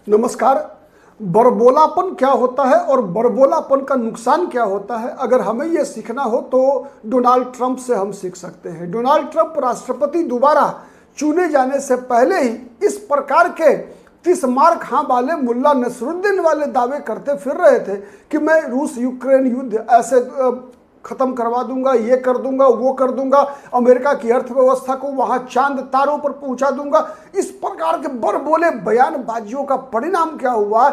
नमस्कार। बड़बोलापन क्या होता है और बड़बोलापन का नुकसान क्या होता है, अगर हमें यह सीखना हो तो डोनाल्ड ट्रंप से हम सीख सकते हैं। डोनाल्ड ट्रंप राष्ट्रपति दोबारा चुने जाने से पहले ही इस प्रकार के 30 मार्क हाँ वाले मुल्ला नसरुद्दीन वाले दावे करते फिर रहे थे कि मैं रूस यूक्रेन युद्ध ऐसे खत्म करवा दूंगा, ये कर दूंगा, वो कर दूंगा, अमेरिका की अर्थव्यवस्था को वहां चांद तारों पर पहुंचा दूंगा। इस प्रकार के बड़बोले बयानबाजियों का परिणाम क्या हुआ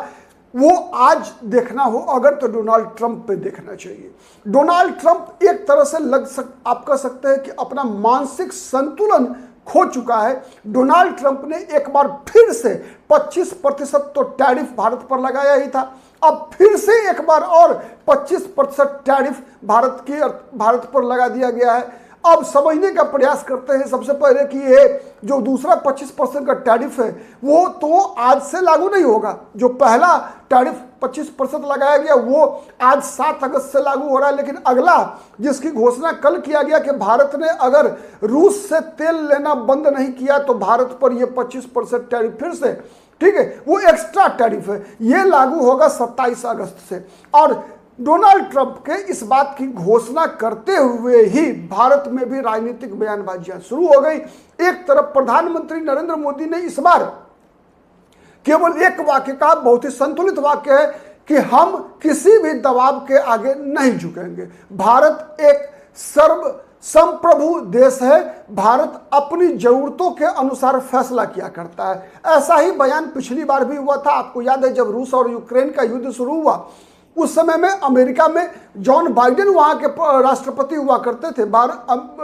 वो आज देखना हो अगर तो डोनाल्ड ट्रंप पे देखना चाहिए। डोनाल्ड ट्रंप एक तरह से आप कह सकते हैं कि अपना मानसिक संतुलन खो चुका है। डोनाल्ड ट्रंप ने एक बार फिर से 25% तो टैरिफ भारत पर लगाया ही था, अब फिर से एक बार और 25% टैरिफ भारत पर लगा दिया गया है। अब समझने का प्रयास करते हैं सबसे पहले कि ये जो दूसरा 25% का टैरिफ है वो तो आज से लागू नहीं होगा। जो पहला टैरिफ 25% लगाया गया वो आज 7 अगस्त से लागू हो रहा है, लेकिन अगला जिसकी घोषणा कल किया गया कि भारत ने अगर रूस से तेल लेना बंद नहीं किया तो भारत पर ये 25% टैरिफ फिर से, ठीक है, वो एक्स्ट्रा टैरिफ है, ये लागू होगा 27 अगस्त से। और डोनाल्ड ट्रंप के इस बात की घोषणा करते हुए ही भारत में भी राजनीतिक बयानबाजियां शुरू हो गई। एक तरफ प्रधानमंत्री नरेंद्र मोदी ने इस बार केवल एक वाक्य कहा, बहुत ही संतुलित वाक्य है कि हम किसी भी दबाव के आगे नहीं झुकेंगे। भारत एक संप्रभु देश है, भारत अपनी जरूरतों के अनुसार फैसला किया करता है। ऐसा ही बयान पिछली बार भी हुआ था। आपको याद है जब रूस और यूक्रेन का युद्ध शुरू हुआ उस समय में अमेरिका में जॉन बाइडेन वहां के राष्ट्रपति हुआ करते थे।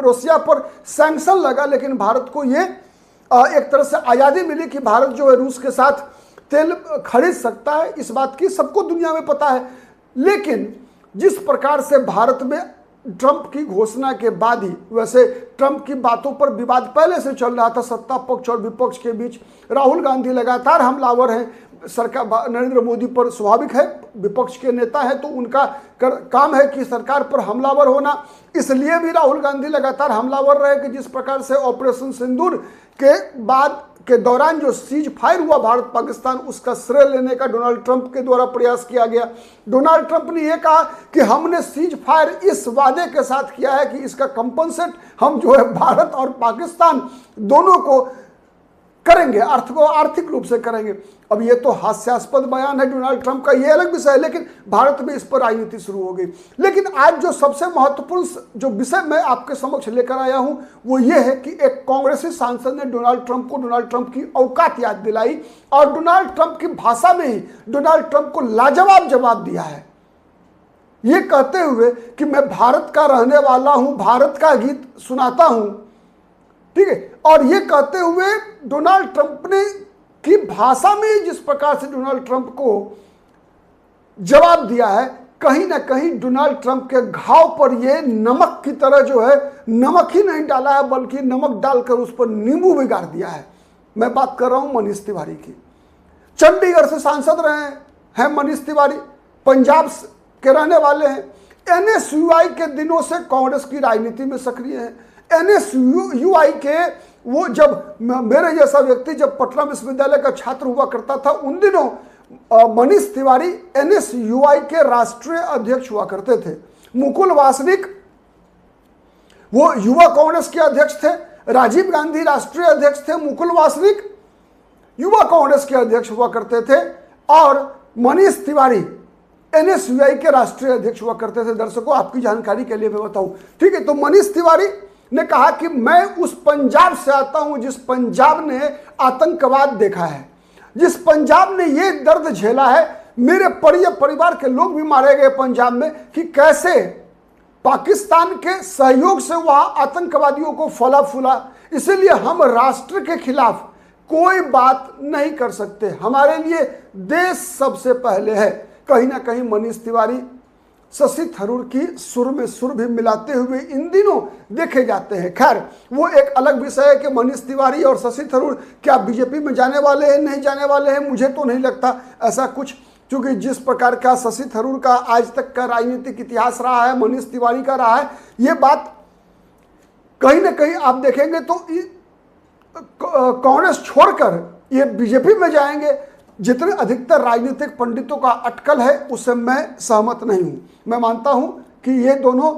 रूसिया पर सैंक्शन लगा, लेकिन भारत को ये एक तरह से आज़ादी मिली कि भारत जो है रूस के साथ तेल खरीद सकता है। इस बात की सबको दुनिया में पता है। लेकिन जिस प्रकार से भारत में ट्रंप की घोषणा के बाद ही, वैसे ट्रंप की बातों पर विवाद पहले से चल रहा था सत्ता पक्ष और विपक्ष के बीच। राहुल गांधी लगातार हमलावर हैं सरकार नरेंद्र मोदी पर, स्वाभाविक है, विपक्ष के नेता हैं तो उनका काम है कि सरकार पर हमलावर होना। इसलिए भी राहुल गांधी लगातार हमलावर रहे कि जिस प्रकार से ऑपरेशन सिंदूर के बाद के दौरान जो सीज फायर हुआ भारत पाकिस्तान, उसका श्रेय लेने का डोनाल्ड ट्रंप के द्वारा प्रयास किया गया। डोनाल्ड ट्रंप ने यह कहा कि हमने सीज फायर इस वादे के साथ किया है कि इसका कंपनसेट हम जो है भारत और पाकिस्तान दोनों को करेंगे, आर्थिक रूप से करेंगे। अब ये तो हास्यास्पद बयान है डोनाल्ड ट्रंप का, ये अलग विषय है, लेकिन भारत में इस पर राजनीति शुरू हो गई। लेकिन आज जो सबसे महत्वपूर्ण जो विषय मैं आपके समक्ष लेकर आया हूं वो ये है कि एक कांग्रेसी सांसद ने डोनाल्ड ट्रंप की औकात याद दिलाई और डोनाल्ड ट्रंप की भाषा में ही डोनाल्ड ट्रंप को लाजवाब जवाब दिया है, ये कहते हुए कि मैं भारत का रहने वाला हूं, भारत का गीत सुनाता हूं, ठीक है। और ये कहते हुए डोनाल्ड ट्रंप ने की भाषा में जिस प्रकार से डोनाल्ड ट्रंप को जवाब दिया है, कहीं ना कहीं डोनाल्ड ट्रंप के घाव पर ये नमक की तरह जो है, नमक ही नहीं डाला है बल्कि नमक डालकर उस पर नींबू भी गाड़ दिया है। मैं बात कर रहा हूं मनीष तिवारी की। चंडीगढ़ से सांसद रहे हैं मनीष तिवारी, पंजाब के रहने वाले हैं। एनएसयूआई के दिनों से कांग्रेस की राजनीति में सक्रिय है। एनएसयूआई के वो जब मेरे जैसा व्यक्ति जब पटना विश्वविद्यालय का छात्र हुआ करता था उन दिनों मनीष तिवारी एनएसयूआई के राष्ट्रीय अध्यक्ष हुआ करते थे। मुकुल वासनिक वो युवा कांग्रेस के अध्यक्ष थे। राजीव गांधी राष्ट्रीय अध्यक्ष थे, मुकुल वासनिक युवा कांग्रेस के अध्यक्ष हुआ करते थे और मनीष तिवारी एनएसयूआई के राष्ट्रीय अध्यक्ष हुआ करते थे। दर्शकों आपकी जानकारी के लिए मैं बताऊं, ठीक है। तो मनीष तिवारी ने कहा कि मैं उस पंजाब से आता हूं जिस पंजाब ने आतंकवाद देखा है, जिस पंजाब ने ये दर्द झेला है, मेरे परिवार के लोग भी मारे गए पंजाब में, कि कैसे पाकिस्तान के सहयोग से वहां आतंकवादियों को फला फूला। इसलिए हम राष्ट्र के खिलाफ कोई बात नहीं कर सकते, हमारे लिए देश सबसे पहले है। कहीं ना कहीं मनीष तिवारी शशि थरूर की सुर में सुर भी मिलाते हुए इन दिनों देखे जाते हैं। खैर वो एक अलग विषय है कि मनीष तिवारी और शशि थरूर क्या बीजेपी में जाने वाले हैं नहीं जाने वाले हैं, मुझे तो नहीं लगता ऐसा कुछ, क्योंकि जिस प्रकार का शशि थरूर का आज तक का राजनीतिक इतिहास रहा है, मनीष तिवारी का रहा है, ये बात कहीं ना कहीं आप देखेंगे तो कांग्रेस छोड़कर ये बीजेपी में जाएंगे। जितने अधिकतर राजनीतिक पंडितों का अटकल है उससे मैं सहमत नहीं हूं। मैं मानता हूं कि ये दोनों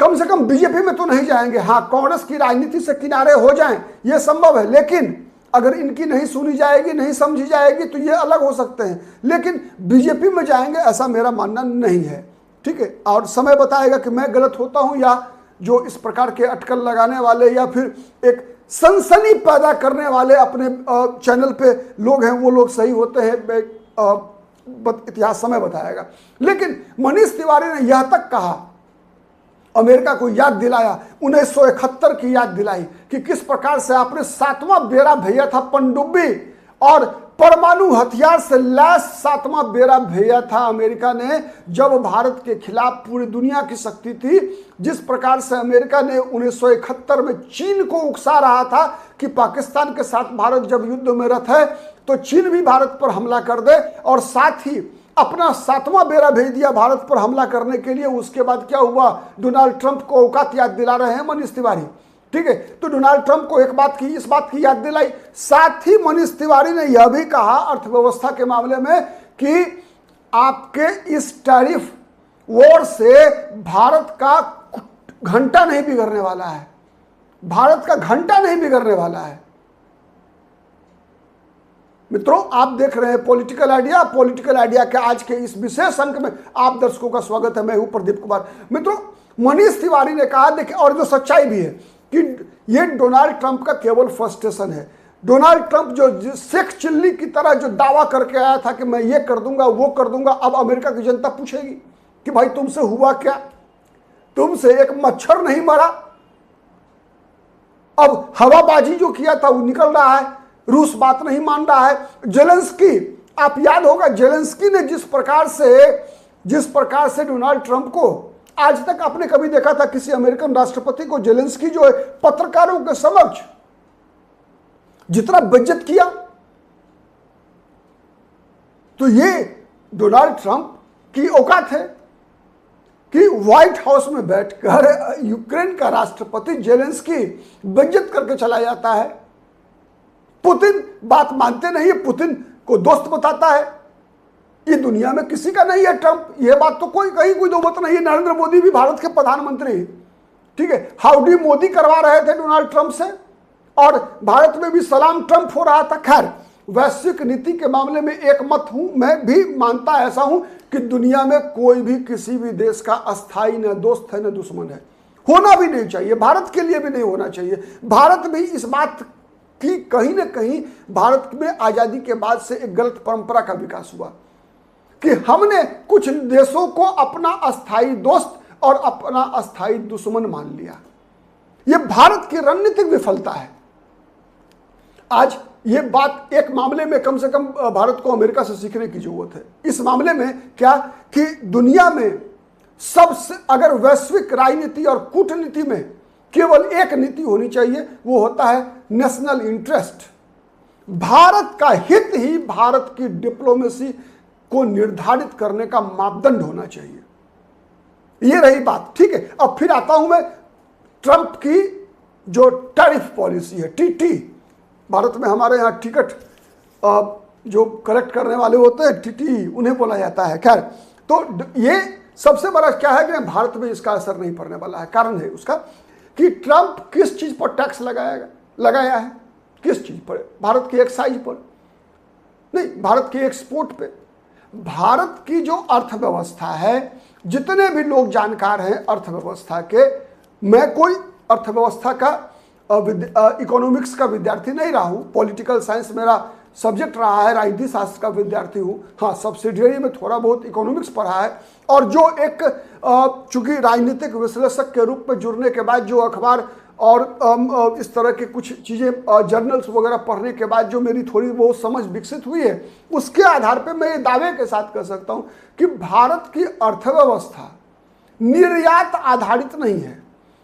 कम से कम बीजेपी में तो नहीं जाएंगे। हाँ, कांग्रेस की राजनीति से किनारे हो जाएं यह संभव है, लेकिन अगर इनकी नहीं सुनी जाएगी, नहीं समझी जाएगी तो ये अलग हो सकते हैं, लेकिन बीजेपी में जाएंगे ऐसा मेरा मानना नहीं है। ठीक है, और समय बताएगा कि मैं गलत होता हूं या जो इस प्रकार के अटकल लगाने वाले या फिर एक सनसनी पैदा करने वाले अपने चैनल पे लोग हैं वो लोग सही होते हैं। इतिहास समय बताएगा। लेकिन मनीष तिवारी ने यह तक कहा, अमेरिका को याद दिलाया, 1971 की याद दिलाई कि किस प्रकार से आपने 7वां बेड़ा भेजा था पनडुब्बी, और परमाणु हथियार से लैस 7वां बेड़ा भेजा था अमेरिका ने जब भारत के खिलाफ पूरी दुनिया की शक्ति थी। जिस प्रकार से अमेरिका ने 1971 में चीन को उकसा रहा था कि पाकिस्तान के साथ भारत जब युद्ध में रत है तो चीन भी भारत पर हमला कर दे, और साथ ही अपना 7वां बेड़ा भेज दिया भारत पर हमला करने के लिए। उसके बाद क्या हुआ, डोनाल्ड ट्रंप को औकात याद दिला रहे हैं मनीष तिवारी। ठीक है, तो डोनाल्ड ट्रंप को इस बात की याद दिलाई। साथ ही मनीष तिवारी ने यह भी कहा अर्थव्यवस्था के मामले में कि आपके इस टैरिफ वॉर से भारत का घंटा नहीं बिगड़ने वाला है, भारत का घंटा नहीं बिगड़ने वाला है। मित्रों, आप देख रहे हैं पॉलिटिकल आइडिया के आज के इस विशेष अंक में आप दर्शकों का स्वागत है। मैं हूं प्रदीप कुमार। मित्रों, मनीष तिवारी ने कहा, देखिए, और जो सच्चाई भी है कि ये डोनाल्ड ट्रंप का केवल फ्रस्ट्रेशन है। डोनाल्ड ट्रंप जो शेख चिल्ली की तरह जो दावा करके आया था कि मैं ये कर दूंगा वो कर दूंगा, अब अमेरिका की जनता पूछेगी कि भाई तुमसे हुआ क्या, तुमसे एक मच्छर नहीं मरा। अब हवाबाजी जो किया था वो निकल रहा है, रूस बात नहीं मान रहा है। जेलेंस्की, आप याद होगा जेलेंस्की ने जिस प्रकार से डोनाल्ड ट्रंप को, आज तक आपने कभी देखा था किसी अमेरिकन राष्ट्रपति को जेलेंस्की जो है पत्रकारों के समक्ष जितना बेइज्जत किया, तो ये डोनाल्ड ट्रंप की औकात है कि व्हाइट हाउस में बैठकर यूक्रेन का राष्ट्रपति जेलेंस्की बेइज्जत करके चला जाता है। पुतिन बात मानते नहीं है, पुतिन को दोस्त बताता है। ये दुनिया में किसी का नहीं है ट्रंप, ये बात तो कहीं कोई दो बात नहीं है। नरेंद्र मोदी भी भारत के प्रधानमंत्री, ठीक है, हाउडी मोदी करवा रहे थे डोनाल्ड ट्रंप से, और भारत में भी सलाम ट्रंप हो रहा था। खैर, वैश्विक नीति के मामले में एक मत हूं, मैं भी मानता ऐसा हूं कि दुनिया में कोई भी किसी भी देश का अस्थाई न दोस्त है न दुश्मन है, होना भी नहीं चाहिए, भारत के लिए भी नहीं होना चाहिए। भारत भी इस बात की कहीं ना कहीं भारत में आजादी के बाद से एक गलत परंपरा का विकास हुआ कि हमने कुछ देशों को अपना अस्थाई दोस्त और अपना अस्थाई दुश्मन मान लिया। यह भारत की रणनीतिक विफलता है। आज ये बात एक मामले में कम से कम भारत को अमेरिका से सीखने की जरूरत है। इस मामले में क्या कि दुनिया में सबसे, अगर वैश्विक राजनीति और कूटनीति में केवल एक नीति होनी चाहिए, वो होता है नेशनल इंटरेस्ट। भारत का हित ही भारत की डिप्लोमेसी को निर्धारित करने का मापदंड होना चाहिए। ये रही बात, ठीक है। अब फिर आता हूं मैं ट्रंप की जो टैरिफ पॉलिसी है, टीटी, भारत में हमारे यहाँ टिकट जो कलेक्ट करने वाले होते हैं टीटी उन्हें बोला जाता है। खैर, तो ये सबसे बड़ा क्या है कि भारत में इसका असर नहीं पड़ने वाला है। कारण है उसका कि ट्रंप किस चीज पर टैक्स लगाया है, किस चीज पर, भारत की एक्साइज पर नहीं, भारत के एक्सपोर्ट पे। भारत की जो अर्थव्यवस्था है, जितने भी लोग जानकार हैं अर्थव्यवस्था के, मैं कोई अर्थव्यवस्था का इकोनॉमिक्स का विद्यार्थी नहीं रहा हूँ, पॉलिटिकल साइंस मेरा सब्जेक्ट रहा है, राजनीति शास्त्र का विद्यार्थी हूँ। हाँ, सब्सिडियरी में थोड़ा बहुत इकोनॉमिक्स पढ़ा है, और जो एक चूंकि राजनीतिक विश्लेषक के रूप में जुड़ने के बाद जो अखबार और इस तरह के कुछ चीज़ें जर्नल्स वगैरह पढ़ने के बाद जो मेरी थोड़ी बहुत समझ विकसित हुई है, उसके आधार पर मैं ये दावे के साथ कह सकता हूँ कि भारत की अर्थव्यवस्था निर्यात आधारित नहीं है,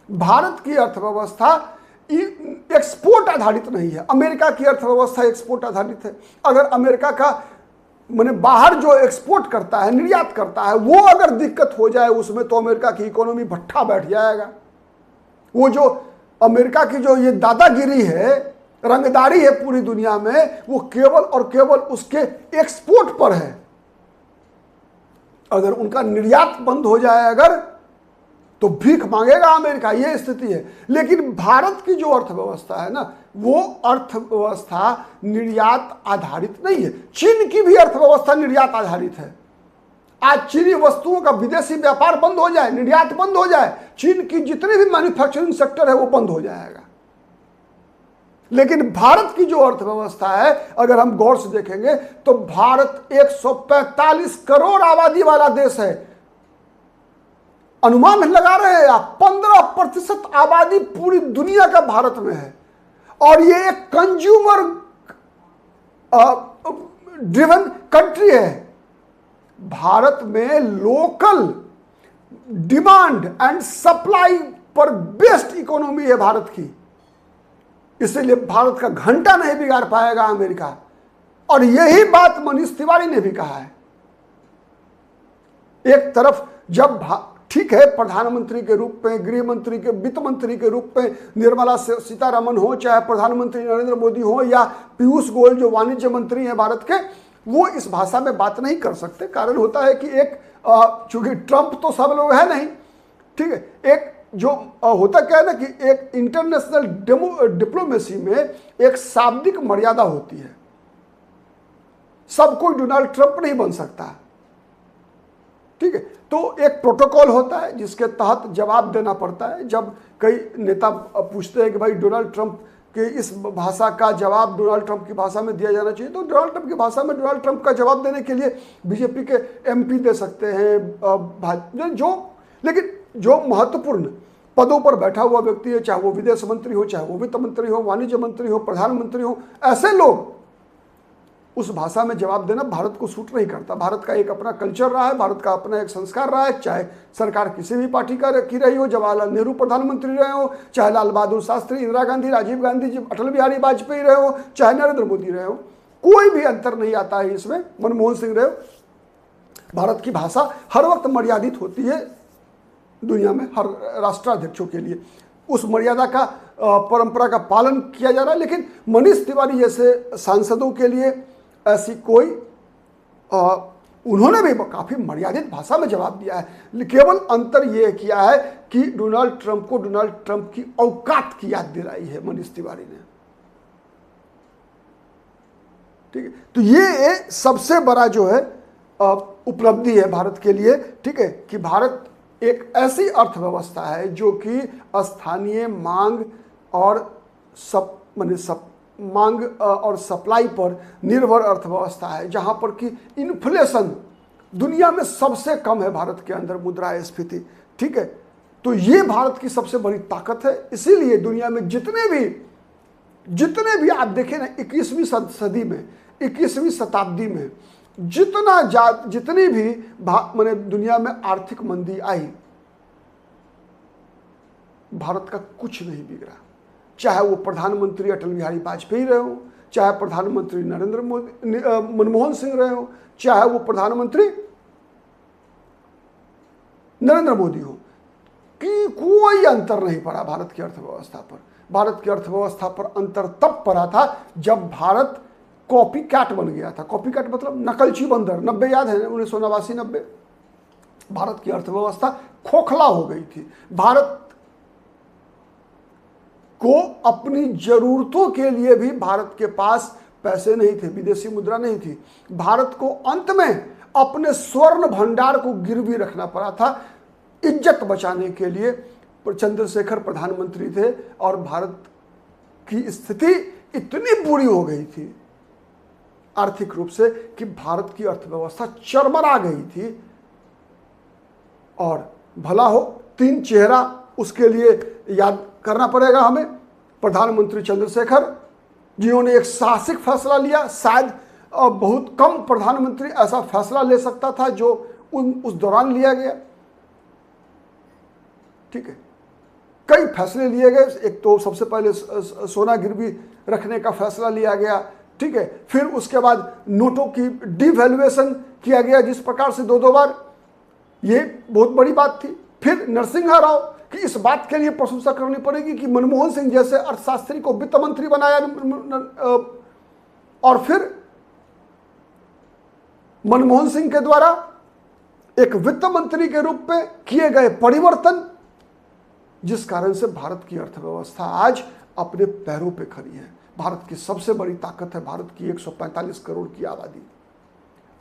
भारत की अर्थव्यवस्था एक्सपोर्ट आधारित नहीं है। अमेरिका की अर्थव्यवस्था एक्सपोर्ट आधारित है। अगर अमेरिका का माने बाहर जो एक्सपोर्ट करता है, निर्यात करता है, वो अगर दिक्कत हो जाए उसमें, तो अमेरिका की इकोनॉमी भट्ठा बैठ जाएगा। वो जो अमेरिका की जो ये दादागिरी है रंगदारी है पूरी दुनिया में, वो केवल और केवल उसके एक्सपोर्ट पर है। अगर उनका निर्यात बंद हो जाए अगर, तो भीख मांगेगा अमेरिका, ये स्थिति है। लेकिन भारत की जो अर्थव्यवस्था है ना, वो अर्थव्यवस्था निर्यात आधारित नहीं है। चीन की भी अर्थव्यवस्था निर्यात आधारित है। आज चीनी वस्तुओं का विदेशी व्यापार बंद हो जाए, निर्यात बंद हो जाए, चीन की जितने भी मैन्युफैक्चरिंग सेक्टर है वो बंद हो जाएगा। लेकिन भारत की जो अर्थव्यवस्था है, अगर हम गौर से देखेंगे तो भारत 145 करोड़ आबादी वाला देश है। अनुमान लगा रहे हैं आप, 15% आबादी पूरी दुनिया का भारत में है। और ये एक कंज्यूमर ड्रिवन कंट्री है। भारत में लोकल डिमांड एंड सप्लाई पर बेस्ड इकोनॉमी है भारत की। इसलिए भारत का घंटा नहीं बिगाड़ पाएगा अमेरिका। और यही बात मनीष तिवारी ने भी कहा है। एक तरफ जब ठीक है, प्रधानमंत्री के रूप में, गृह मंत्री के, वित्त मंत्री के रूप में निर्मला सीतारमण हो, चाहे प्रधानमंत्री नरेंद्र मोदी हो, या पीयूष गोयल जो वाणिज्य मंत्री हैं भारत के, वो इस भाषा में बात नहीं कर सकते। कारण होता है कि एक चूंकि ट्रंप तो सब लोग है नहीं, ठीक है, एक जो होता क्या है ना कि एक इंटरनेशनल डिप्लोमेसी में एक शाब्दिक मर्यादा होती है। सब कोई डोनाल्ड ट्रंप नहीं बन सकता, ठीक है। तो एक प्रोटोकॉल होता है जिसके तहत जवाब देना पड़ता है। जब कई नेता पूछते हैं कि भाई डोनाल्ड ट्रंप के इस भाषा का जवाब डोनाल्ड ट्रंप की भाषा में दिया जाना चाहिए, तो डोनाल्ड ट्रंप की भाषा में डोनाल्ड ट्रंप का जवाब देने के लिए बीजेपी के एमपी दे सकते हैं, लेकिन जो महत्वपूर्ण पदों पर बैठा हुआ व्यक्ति है, चाहे वो विदेश मंत्री हो, चाहे वो वित्त मंत्री हो, वाणिज्य मंत्री हो, प्रधानमंत्री हो, ऐसे लोग उस भाषा में जवाब देना भारत को सूट नहीं करता। भारत का एक अपना कल्चर रहा है, भारत का अपना एक संस्कार रहा है। चाहे सरकार किसी भी पार्टी की रही हो, जवाहरलाल नेहरू प्रधानमंत्री रहे हो, चाहे लाल बहादुर शास्त्री, इंदिरा गांधी, राजीव गांधी, अटल बिहारी वाजपेयी रहे हो, चाहे नरेंद्र मोदी रहे हो, कोई भी अंतर नहीं आता है इसमें। मनमोहन सिंह रहे हो, भारत की भाषा हर वक्त मर्यादित होती है दुनिया में हर राष्ट्राध्यक्षों के लिए। उस मर्यादा का परंपरा का पालन किया जा रहा है। लेकिन मनीष तिवारी जैसे सांसदों के लिए ऐसी कोई उन्होंने भी काफ़ी मर्यादित भाषा में जवाब दिया है। केवल अंतर यह किया है कि डोनाल्ड ट्रंप को डोनाल्ड ट्रंप की औकात की याद दिलाई है मनीष तिवारी ने, ठीक है। तो ये सबसे बड़ा जो है उपलब्धि है भारत के लिए, ठीक है, कि भारत एक ऐसी अर्थव्यवस्था है जो कि स्थानीय मांग और मांग और सप्लाई पर निर्भर अर्थव्यवस्था है, जहां पर कि इन्फ्लेशन दुनिया में सबसे कम है भारत के अंदर, मुद्रास्फीति, ठीक है। तो ये भारत की सबसे बड़ी ताकत है। इसीलिए दुनिया में जितने भी आप देखें ना, 21वीं सदी में, 21वीं शताब्दी में जितनी भी दुनिया में आर्थिक मंदी आई, भारत का कुछ नहीं बिगड़ा। चाहे वो प्रधानमंत्री अटल बिहारी वाजपेयी रहे हो, चाहे प्रधानमंत्री मनमोहन सिंह रहे हो, चाहे वो प्रधानमंत्री नरेंद्र मोदी हो, कि कोई अंतर नहीं पड़ा भारत की अर्थव्यवस्था पर। भारत की अर्थव्यवस्था पर अंतर तब पड़ा था जब भारत कॉपी कैट बन गया था। कॉपी कैट मतलब नकलची बंदर। 90 याद है, 1989-90 भारत की अर्थव्यवस्था खोखला हो गई थी। भारत को अपनी जरूरतों के लिए भी भारत के पास पैसे नहीं थे, विदेशी मुद्रा नहीं थी। भारत को अंत में अपने स्वर्ण भंडार को गिरवी रखना पड़ा था इज्जत बचाने के लिए। चंद्रशेखर प्रधानमंत्री थे और भारत की स्थिति इतनी बुरी हो गई थी आर्थिक रूप से कि भारत की अर्थव्यवस्था चरमरा गई थी। और भला हो, 3 चेहरा उसके लिए याद करना पड़ेगा हमें। प्रधानमंत्री चंद्रशेखर, जिन्होंने एक साहसिक फैसला लिया, शायद बहुत कम प्रधानमंत्री ऐसा फैसला ले सकता था जो उस दौरान लिया गया, ठीक है। कई फैसले लिए गए। एक तो सबसे पहले सोना गिरवी रखने का फैसला लिया गया, ठीक है। फिर उसके बाद नोटों की डिवैल्यूएशन किया गया जिस प्रकार से 2-2 बार, ये बहुत बड़ी बात थी। फिर नरसिम्हा राव कि इस बात के लिए प्रशंसा करनी पड़ेगी कि मनमोहन सिंह जैसे अर्थशास्त्री को वित्त मंत्री बनाया और फिर मनमोहन सिंह के द्वारा एक वित्त मंत्री के रूप में किए गए परिवर्तन, जिस कारण से भारत की अर्थव्यवस्था आज अपने पैरों पे खड़ी है। भारत की सबसे बड़ी ताकत है भारत की 145 करोड़ की आबादी,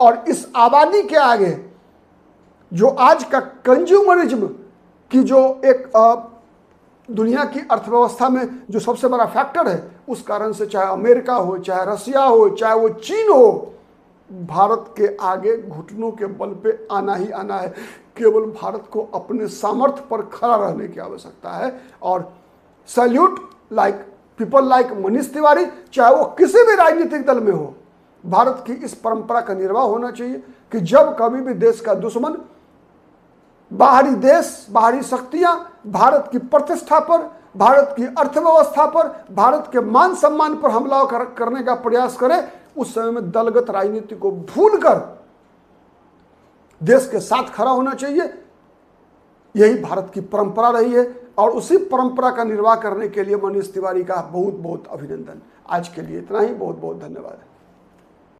और इस आबादी के आगे जो आज का कंज्यूमरिज्म की जो एक दुनिया की अर्थव्यवस्था में जो सबसे बड़ा फैक्टर है, उस कारण से चाहे अमेरिका हो, चाहे रसिया हो, चाहे वो चीन हो, भारत के आगे घुटनों के बल पे आना ही आना है। केवल भारत को अपने सामर्थ्य पर खड़ा रहने की आवश्यकता है। और salute like people like Manish Tiwari, चाहे वो किसी भी राजनीतिक दल में हो, भारत की इस परंपरा का निर्वाह होना चाहिए कि जब कभी भी देश का दुश्मन, बाहरी देश, बाहरी शक्तियां भारत की प्रतिष्ठा पर, भारत की अर्थव्यवस्था पर, भारत के मान सम्मान पर हमला करने का प्रयास करे, उस समय में दलगत राजनीति को भूलकर देश के साथ खड़ा होना चाहिए। यही भारत की परंपरा रही है और उसी परंपरा का निर्वाह करने के लिए मनीष तिवारी का बहुत बहुत अभिनंदन। आज के लिए इतना ही, बहुत बहुत धन्यवाद।